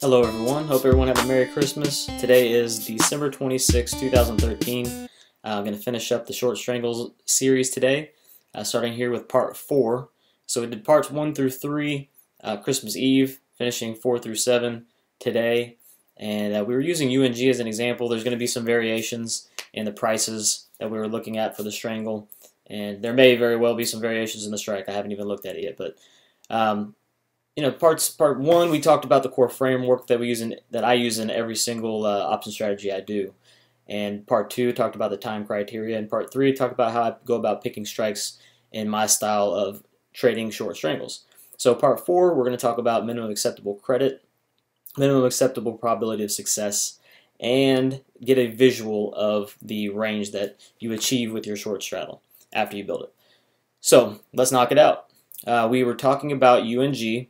Hello everyone, hope everyone had a Merry Christmas. Today is December 26, 2013. I'm going to finish up the Short Strangles series today, starting here with part 4. So we did parts 1 through 3, Christmas Eve, finishing 4 through 7 today. And we were using UNG as an example. There's going to be some variations in the prices that we were looking at for the Strangle. And there may very well be some variations in the strike. I haven't even looked at it yet, but part 1 we talked about the core framework that I use in every single option strategy I do, and part 2 talked about the time criteria, and part 3 talked about how I go about picking strikes in my style of trading short strangles. So part 4 we're going to talk about minimum acceptable credit, minimum acceptable probability of success, and get a visual of the range that you achieve with your short straddle after you build it. So let's knock it out. We were talking about UNG,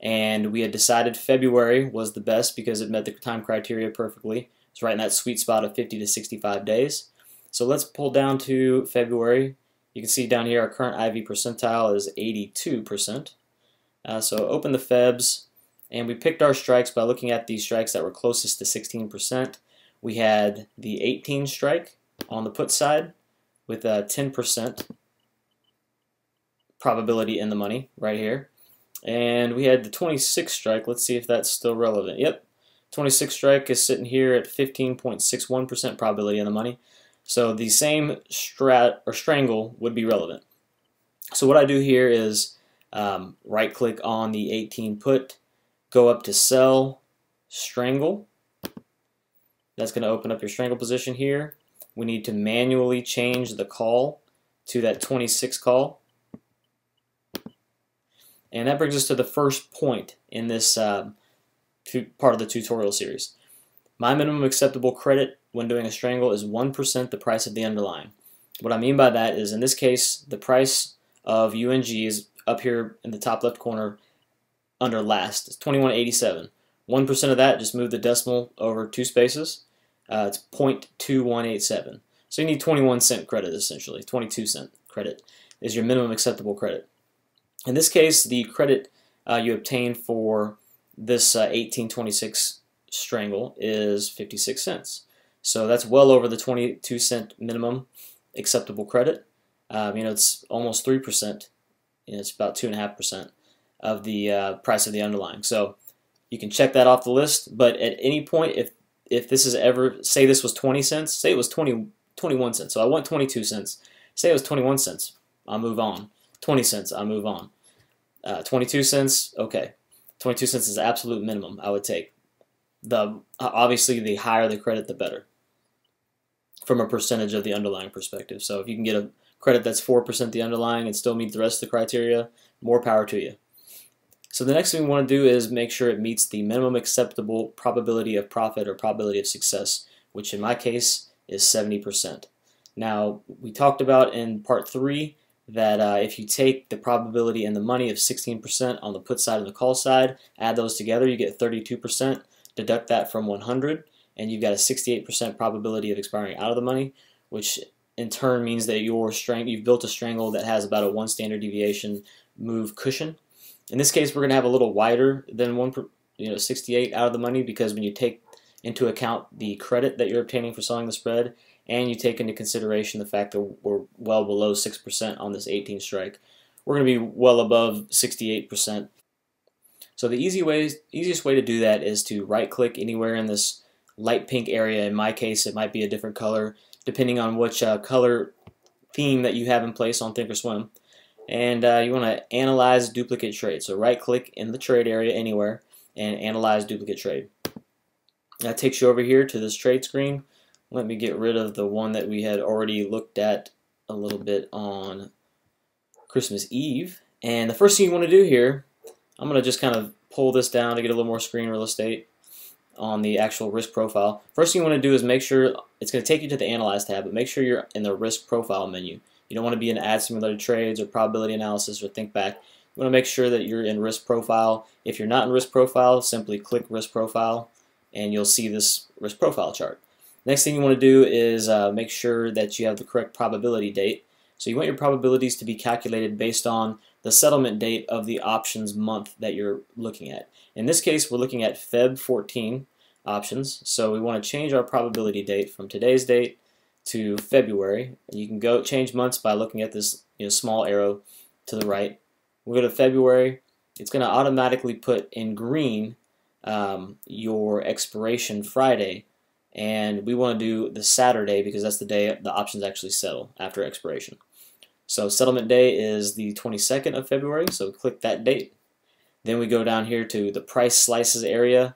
and we had decided February was the best because it met the time criteria perfectly. It's right in that sweet spot of 50 to 65 days. So let's pull down to February. You can see down here our current IV percentile is 82%. So open the Febs, and we picked our strikes by looking at the strikes that were closest to 16%. We had the 18 strike on the put side with a 10% probability in the money right here. And we had the 26 strike. Let's see if that's still relevant. Yep, 26 strike is sitting here at 15.61% probability in the money. So the same strangle would be relevant. So what I do here is right click on the 18 put, go up to sell strangle. That's going to open up your strangle position here. We need to manually change the call to that 26 call. And that brings us to the first point in this part of the tutorial series. My minimum acceptable credit when doing a strangle is 1% the price of the underlying. What I mean by that is, in this case, the price of UNG is up here in the top left corner under last. It's 21.87. 1% of that, just move the decimal over 2 spaces. It's 0.2187. So you need 21 cent credit essentially. 22 cent credit is your minimum acceptable credit. In this case, the credit you obtain for this 1826 strangle is 56 cents. So that's well over the 22 cent minimum acceptable credit. It's almost 3%. It's about 2.5% of the price of the underlying. So you can check that off the list. But at any point, if this is ever, say this was 20 cents, say it was 21 cents. So I want 22 cents. Say it was 21 cents. I'll move on. 20 cents, I move on. 22 cents, okay. 22 cents is the absolute minimum I would take. Obviously, the higher the credit, the better from a percentage of the underlying perspective. So if you can get a credit that's 4% the underlying and still meet the rest of the criteria, more power to you. So the next thing we want to do is make sure it meets the minimum acceptable probability of profit or probability of success, which in my case is 70%. Now, we talked about in part 3 that if you take the probability and the money of 16% on the put side and the call side, add those together, you get 32%, deduct that from 100, and you've got a 68% probability of expiring out of the money, which in turn means that you've built a strangle that has about a 1 standard deviation move cushion. In this case, we're going to have a little wider than 68 out of the money, because when you take into account the credit that you're obtaining for selling the spread, and you take into consideration the fact that we're well below 6% on this 18 strike, we're going to be well above 68%. So the easiest way to do that is to right-click anywhere in this light pink area. In my case, it might be a different color, depending on which color theme that you have in place on Thinkorswim. And you want to analyze duplicate trade. So right-click in the trade area anywhere and analyze duplicate trade. That takes you over here to this trade screen. Let me get rid of the one that we had already looked at a little bit on Christmas Eve. And the first thing you want to do here, I'm going to just kind of pull this down to get a little more screen real estate on the actual risk profile. First thing you want to do is make sure, it's going to take you to the Analyze tab, but make sure you're in the risk profile menu. You don't want to be in Add Simulated Trades or Probability Analysis or Think Back. You want to make sure that you're in risk profile. If you're not in risk profile, simply click risk profile and you'll see this risk profile chart. Next thing you want to do is make sure that you have the correct probability date. So you want your probabilities to be calculated based on the settlement date of the options month that you're looking at. In this case, we're looking at Feb 14 options, so we want to change our probability date from today's date to February. You can go change months by looking at this small arrow to the right. We'll go to February. It's going to automatically put in green your expiration Friday, and we want to do the Saturday because that's the day the options actually settle after expiration. So settlement day is the 22nd of February, so click that date. Then we go down here to the price slices area,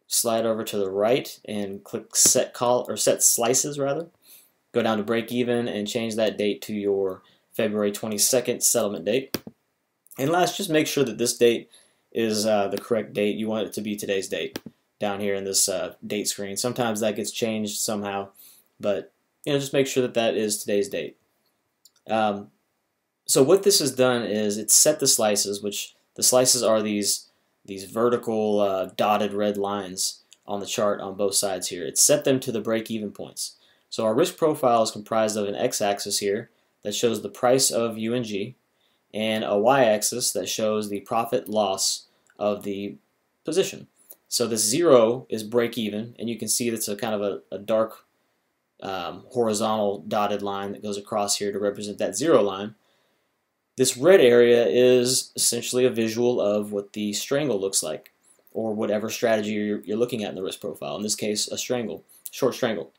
slide over to the right and click set slices rather. Go down to break even and change that date to your February 22nd settlement date. And last, just make sure that this date is the correct date. You want it to be today's date down here in this date screen. Sometimes that gets changed somehow, but just make sure that that is today's date. So what this has done is it's set the slices, which the slices are these vertical dotted red lines on the chart on both sides here. It's set them to the break-even points. So our risk profile is comprised of an x-axis here that shows the price of UNG and a y-axis that shows the profit loss of the position. So this 0 is break-even, and you can see that's a kind of a dark horizontal dotted line that goes across here to represent that 0 line. This red area is essentially a visual of what the strangle looks like, or whatever strategy you're looking at in the risk profile. In this case, a strangle, short strangle.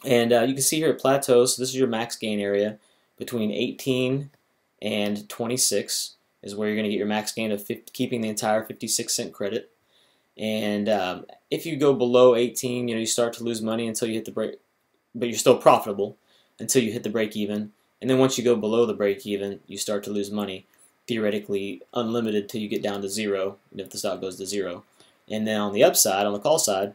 And you can see here it plateaus. So this is your max gain area between 18 and 26 is where you're going to get your max gain of keeping the entire 56-cent credit. And if you go below 18, you start to lose money until you hit the break, but you're still profitable until you hit the break even. And then once you go below the break even, you start to lose money, theoretically unlimited till you get down to 0, if the stock goes to 0. And then on the upside, on the call side,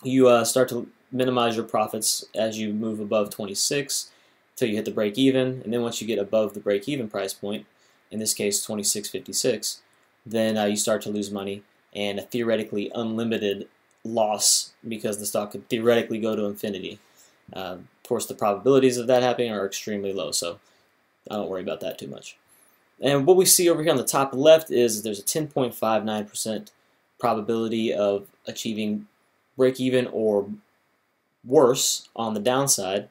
you start to minimize your profits as you move above 26 till you hit the break even. And then once you get above the break even price point, in this case 26.56, then you start to lose money and a theoretically unlimited loss because the stock could theoretically go to infinity. Of course, the probabilities of that happening are extremely low, so I don't worry about that too much. And what we see over here on the top left is there's a 10.59% probability of achieving break-even or worse on the downside.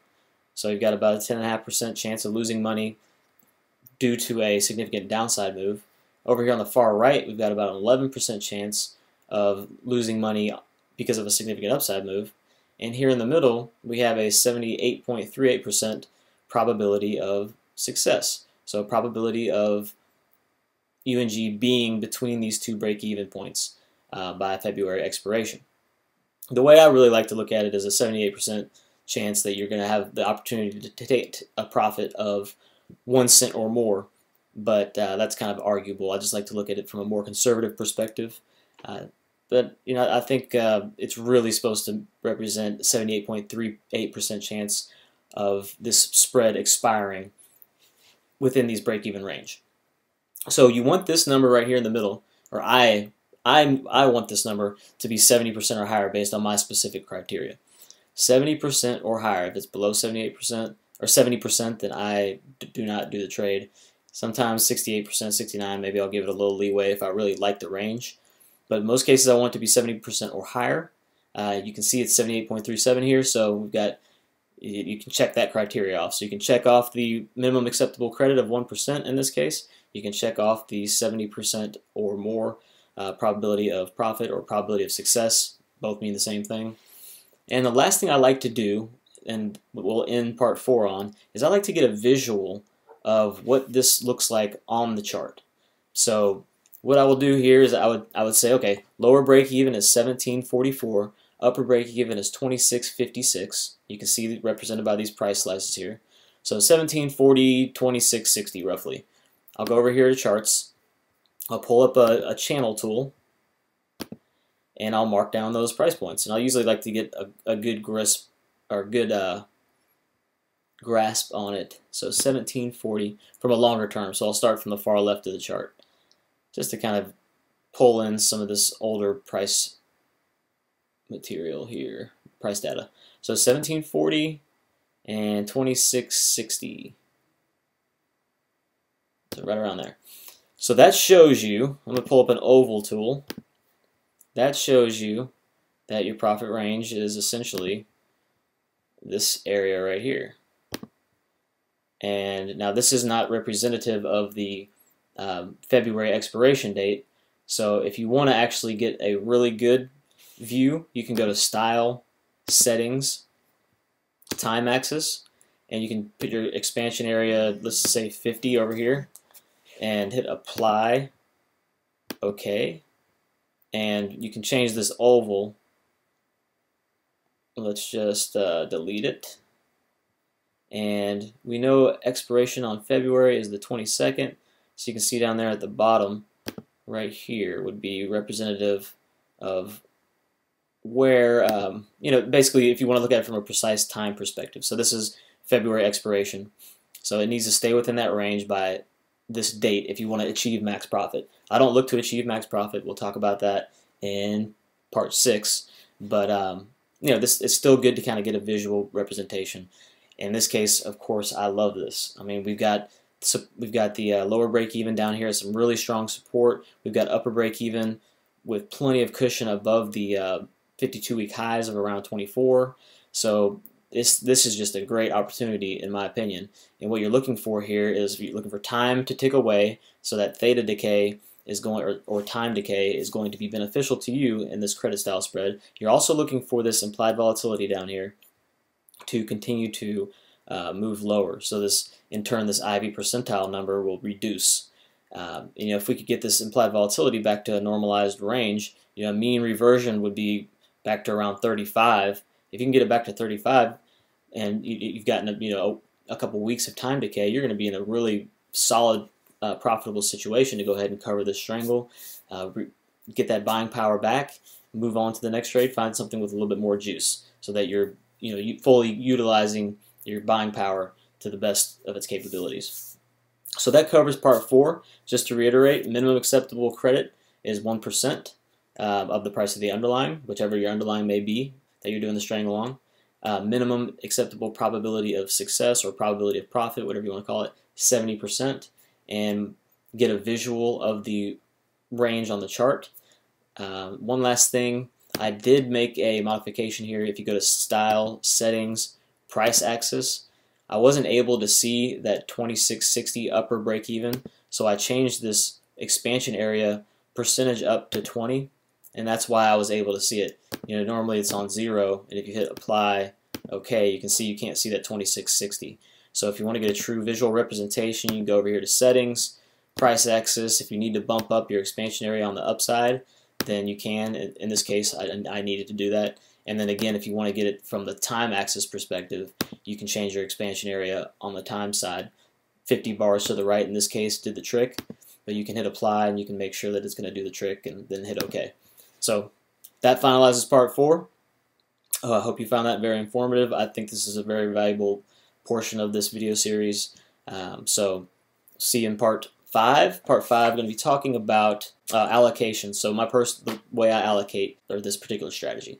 So you've got about a 10.5% chance of losing money due to a significant downside move. Over here on the far right, we've got about an 11% chance of losing money because of a significant upside move. And here in the middle, we have a 78.38% probability of success. So probability of UNG being between these two break-even points by February expiration. The way I really like to look at it is a 78% chance that you're going to have the opportunity to take a profit of 1 cent or more, but that's kind of arguable. I just like to look at it from a more conservative perspective. But I think it's really supposed to represent 78.38% chance of this spread expiring within these break-even range. So you want this number right here in the middle, or I want this number to be 70% or higher based on my specific criteria. 70% or higher. If it's below 78% or 70%, then I do not do the trade. Sometimes 68%, 69%, maybe I'll give it a little leeway if I really like the range. But in most cases, I want it to be 70% or higher. You can see it's 78.37 here, so we've got, you can check that criteria off. So you can check off the minimum acceptable credit of 1% in this case. You can check off the 70% or more probability of profit or probability of success. Both mean the same thing. And the last thing I like to do, and we'll end part 4 on, is I like to get a visual of what this looks like on the chart. So what I will do here is I would say, okay, lower break even is 17.44, upper break even is 26.56. You can see it represented by these price slices here. So 17.40, 26.60 roughly. I'll go over here to charts. I'll pull up a channel tool, and I'll mark down those price points. And I'll usually like to get a good grasp on it. So 17.40 from a longer term. So I'll start from the far left of the chart, just to kind of pull in some of this older price material here, price data. So 17.40 and 26.60. So right around there. So that shows you, I'm going to pull up an oval tool, that shows you that your profit range is essentially this area right here. And now this is not representative of the February expiration date. So if you want to actually get a really good view, you can go to Style, Settings, Time Axis, and you can put your expansion area, let's say 50 over here, and hit Apply, OK, and you can change this oval. Let's just delete it. And we know expiration on February is the 22nd, so you can see down there at the bottom right here would be representative of where, you know, basically if you want to look at it from a precise time perspective. So this is February expiration. So it needs to stay within that range by this date if you want to achieve max profit. I don't look to achieve max profit. We'll talk about that in part 6. But, you know, it's still good to kind of get a visual representation. In this case, of course, I love this. I mean, we've got the lower break even down here, some really strong support. We've got upper break even with plenty of cushion above the 52-week highs of around 24. So this is just a great opportunity in my opinion. And what you're looking for here is you're looking for time to tick away, so that theta decay is going, or time decay is going to be beneficial to you in this credit style spread. You're also looking for this implied volatility down here to continue to move lower. So this, in turn, this IV percentile number will reduce. You know, if we could get this implied volatility back to a normalized range, you know, mean reversion would be back to around 35. If you can get it back to 35, and you've gotten a couple weeks of time decay, you're going to be in a really solid, profitable situation to go ahead and cover this strangle, get that buying power back, move on to the next trade, find something with a little bit more juice, so that you're fully utilizing your buying power to the best of its capabilities. So that covers part 4. Just to reiterate, minimum acceptable credit is 1% of the price of the underlying, whichever your underlying may be that you're doing the strangle on. Minimum acceptable probability of success or probability of profit, whatever you want to call it, 70%, and get a visual of the range on the chart. One last thing, I did make a modification here. If you go to Style, Settings, Price Axis, I wasn't able to see that 2660 upper break even, so I changed this expansion area percentage up to 20, and that's why I was able to see it. You know, normally it's on 0, and if you hit Apply, OK, you can see you can't see that 2660. So if you want to get a true visual representation, you can go over here to Settings, Price Axis. If you need to bump up your expansion area on the upside, then you can. In this case, I needed to do that. And then again, if you want to get it from the time axis perspective, you can change your expansion area on the time side. 50 bars to the right in this case did the trick, but you can hit Apply and you can make sure that it's going to do the trick and then hit OK. So that finalizes part 4. I hope you found that very informative. I think this is a very valuable portion of this video series. So see you in part 5. Part 5, I'm going to be talking about allocation. So the way I allocate or this particular strategy.